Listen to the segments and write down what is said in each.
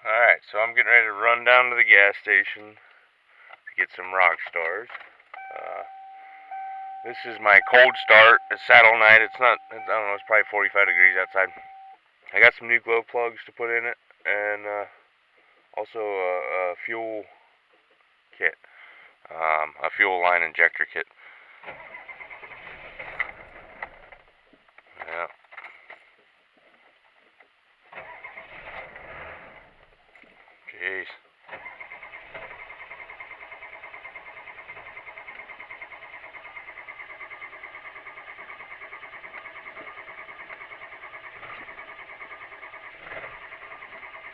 Alright, so I'm getting ready to run down to the gas station to get some rock stars. This is my cold start. It's Saddle night. It's not, I don't know, it's probably 45 degrees outside. I got some new glow plugs to put in it, and also a fuel kit, a fuel line injector kit. Yeah. Jeez.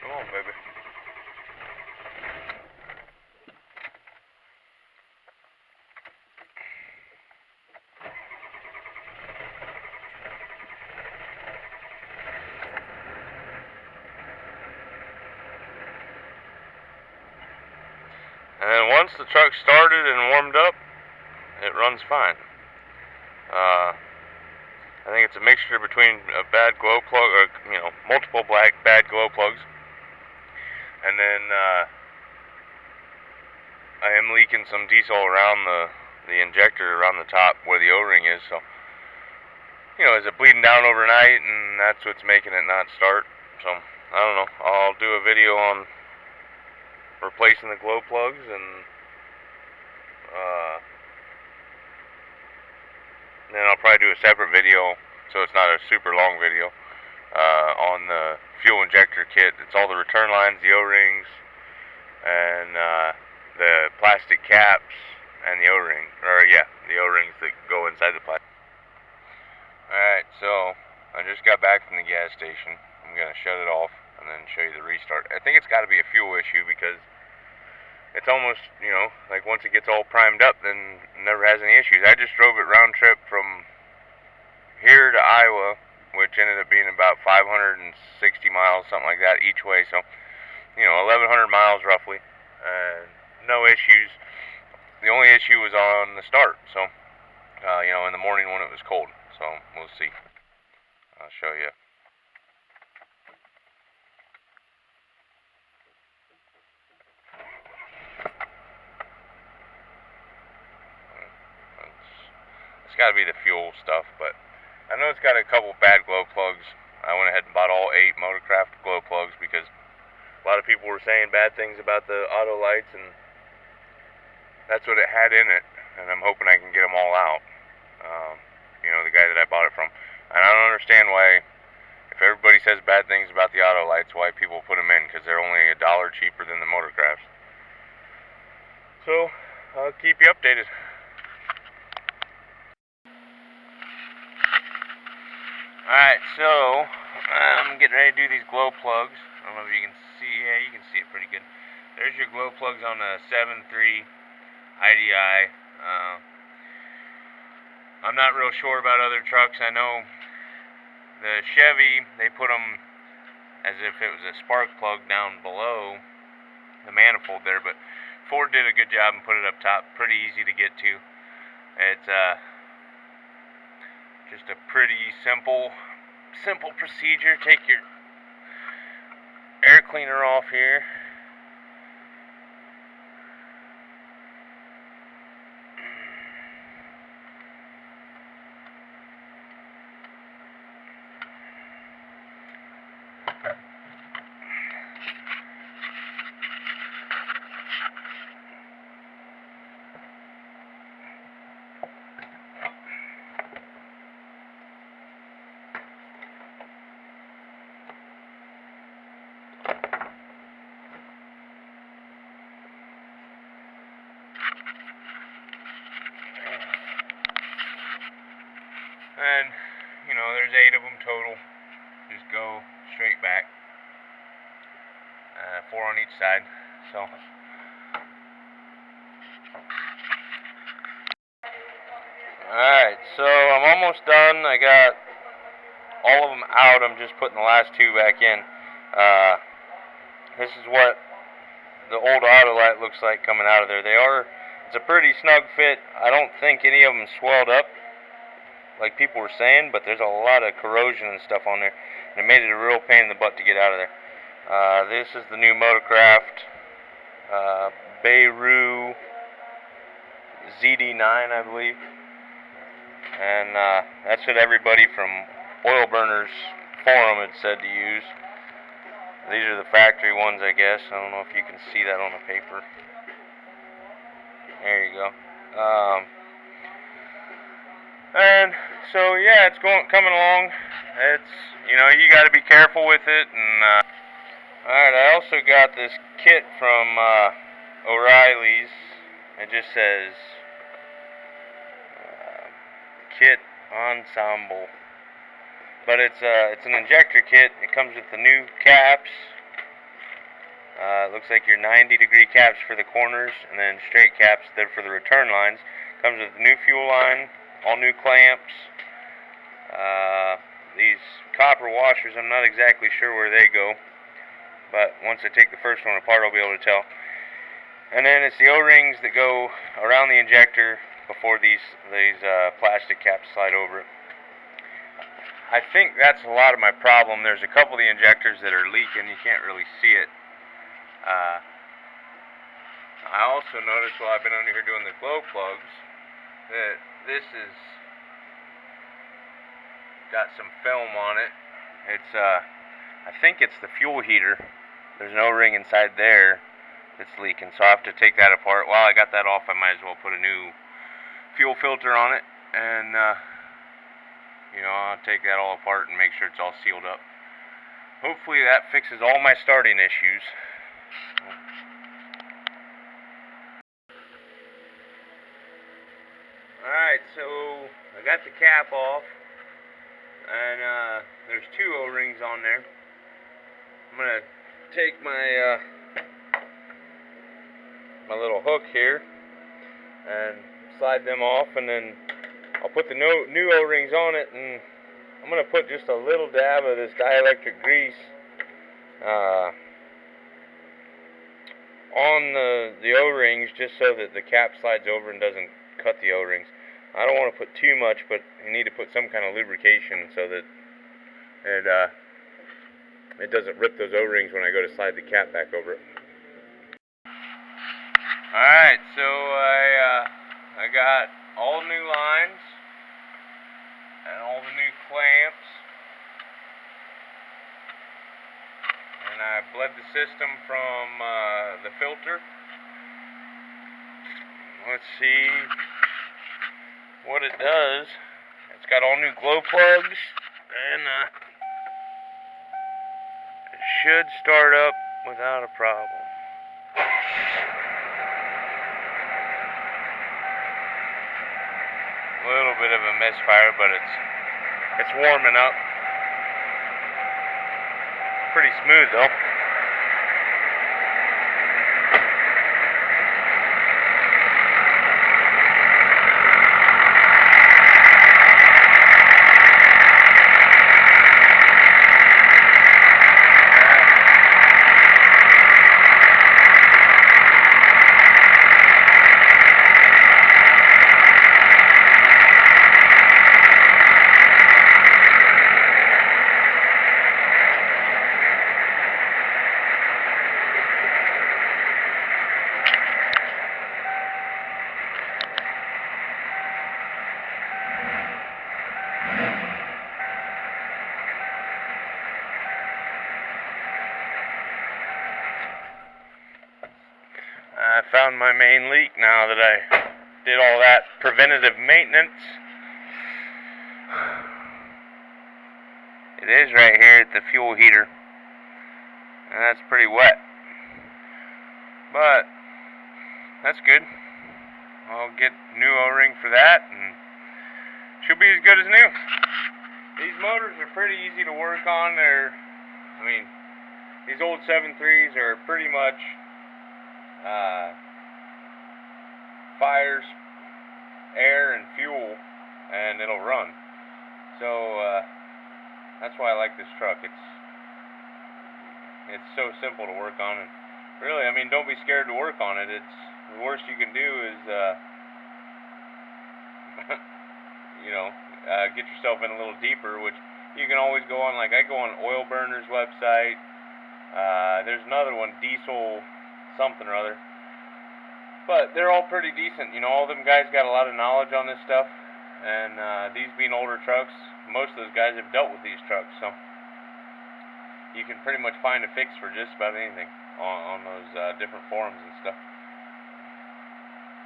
Come on, baby. And then once the truck started and warmed up, it runs fine. I think it's a mixture between a bad glow plug, or multiple bad glow plugs, and then I am leaking some diesel around the injector around the top where the O-ring is. So is it bleeding down overnight, and that's what's making it not start. So I don't know. I'll do a video on replacing the glow plugs, and then I'll probably do a separate video, so it's not a super long video, on the fuel injector kit. It's all the return lines, the O-rings, and the plastic caps, and the O-ring, the O-rings that go inside the plastic. Alright, so I just got back from the gas station. I'm going to shut it off and then show you the restart. I think it's got to be a fuel issue, because it's almost, like once it gets all primed up, then it never has any issues. I just drove it round trip from here to Iowa, which ended up being about 560 miles, something like that, each way. So, 1,100 miles roughly, and no issues. The only issue was on the start. So, in the morning when it was cold. So, we'll see. I'll show you. It's got to be the fuel stuff, but I know it's got a couple bad glow plugs. I went ahead and bought all 8 Motorcraft glow plugs because a lot of people were saying bad things about the auto lights, and that's what it had in it, and I'm hoping I can get them all out. The guy that I bought it from. And I don't understand why, if everybody says bad things about the auto lights, why people put them in, because they're only $1 cheaper than the Motorcrafts. So, I'll keep you updated. Alright, so I'm getting ready to do these glow plugs. I don't know if you can see. Yeah, you can see it pretty good. There's your glow plugs on the 7.3 IDI. I'm not real sure about other trucks. I know the Chevy, they put them as if it was a spark plug down below the manifold there, but Ford did a good job and put it up top. Pretty easy to get to. It's just a pretty simple procedure. Take your air cleaner off here. And, there's 8 of them total. Just go straight back. 4 on each side. So. Alright, so I'm almost done. I got all of them out. I'm just putting the last 2 back in. This is what the old Autolite looks like coming out of there. It's a pretty snug fit. I don't think any of them swelled up like people were saying, but there's a lot of corrosion and stuff on there, and it made it a real pain in the butt to get out of there. This is the new Motorcraft Beirut ZD9, I believe. And that's what everybody from Oil Burners Forum had said to use. These are the factory ones, I guess. I don't know if you can see that on the paper. There you go. And so yeah, it's coming along. It's, you got to be careful with it. And all right, I also got this kit from O'Reilly's. It just says kit ensemble, but it's an injector kit. It comes with the new caps. It looks like your 90-degree caps for the corners, and then straight caps there for the return lines. Comes with the new fuel line, all new clamps. These copper washers, I'm not exactly sure where they go, but once I take the first one apart, I'll be able to tell. And then it's the O-rings that go around the injector before these plastic caps slide over it. I think that's a lot of my problem. There's a couple of the injectors that are leaking. You can't really see it. I also noticed while I've been under here doing the glow plugs that this is got some film on it. It's I think it's the fuel heater. There's an O-ring inside there that's leaking, so I have to take that apart. While I got that off, I might as well put a new fuel filter on it, and I'll take that all apart and make sure it's all sealed up. Hopefully that fixes all my starting issues. Alright, so I got the cap off, and there's two O-rings on there. I'm going to take my my little hook here and slide them off, and then I'll put the new O-rings on it, and I'm going to put just a little dab of this dielectric grease on the O-rings, just so that the cap slides over and doesn't cut the O-rings. I don't want to put too much, but you need to put some kind of lubrication so that it doesn't rip those O-rings when I go to slide the cap back over it. Alright, so I got all new lines and all the new clamps, and I bled the system from the filter. Let's see what it does. It's got all new glow plugs, and it should start up without a problem. A little bit of a misfire, but it's warming up. Pretty smooth though. I found my main leak now that I did all that preventative maintenance. It is right here at the fuel heater, and that's pretty wet, but that's good. I'll get new O-ring for that, and should be as good as new. These motors are pretty easy to work on. These old 7.3s are pretty much fires, air, and fuel, and it'll run. So that's why I like this truck. It's so simple to work on, and really, don't be scared to work on it. It's the worst you can do is get yourself in a little deeper, which you can always go on. Like, I go on Oil Burners website, There's another one, diesel something or other. But they're all pretty decent. You know, all them guys got a lot of knowledge on this stuff. And these being older trucks, most of those guys have dealt with these trucks. So you can pretty much find a fix for just about anything on those different forums and stuff.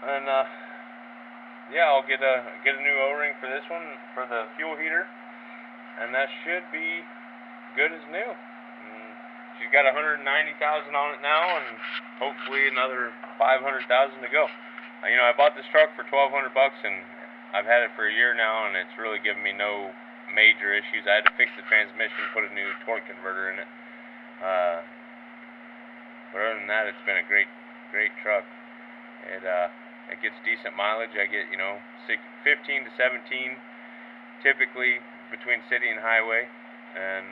And yeah, I'll get a new O-ring for this one for the fuel heater, and that should be good as new. She's got 190,000 on it now, and hopefully another 500,000 to go. You know, I bought this truck for $1,200, and I've had it for a year now, and it's really given me no major issues. I had to fix the transmission, put a new torque converter in it. But other than that, it's been a great truck. It gets decent mileage. I get, you know, 15 to 17 typically between city and highway, and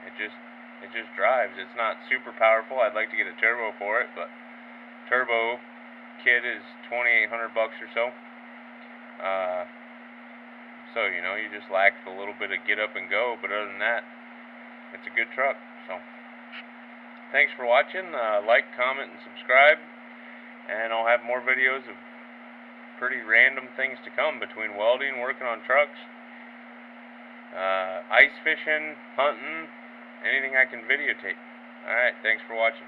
it just drives. It's not super powerful. I'd like to get a turbo for it, but turbo kit is $2,800 or so. So you know, you just lack the little bit of get up and go. But other than that, it's a good truck. So thanks for watching. Like, comment, and subscribe. And I'll have more videos of pretty random things to come between welding, working on trucks, ice fishing, hunting, anything I can videotape. Alright, thanks for watching.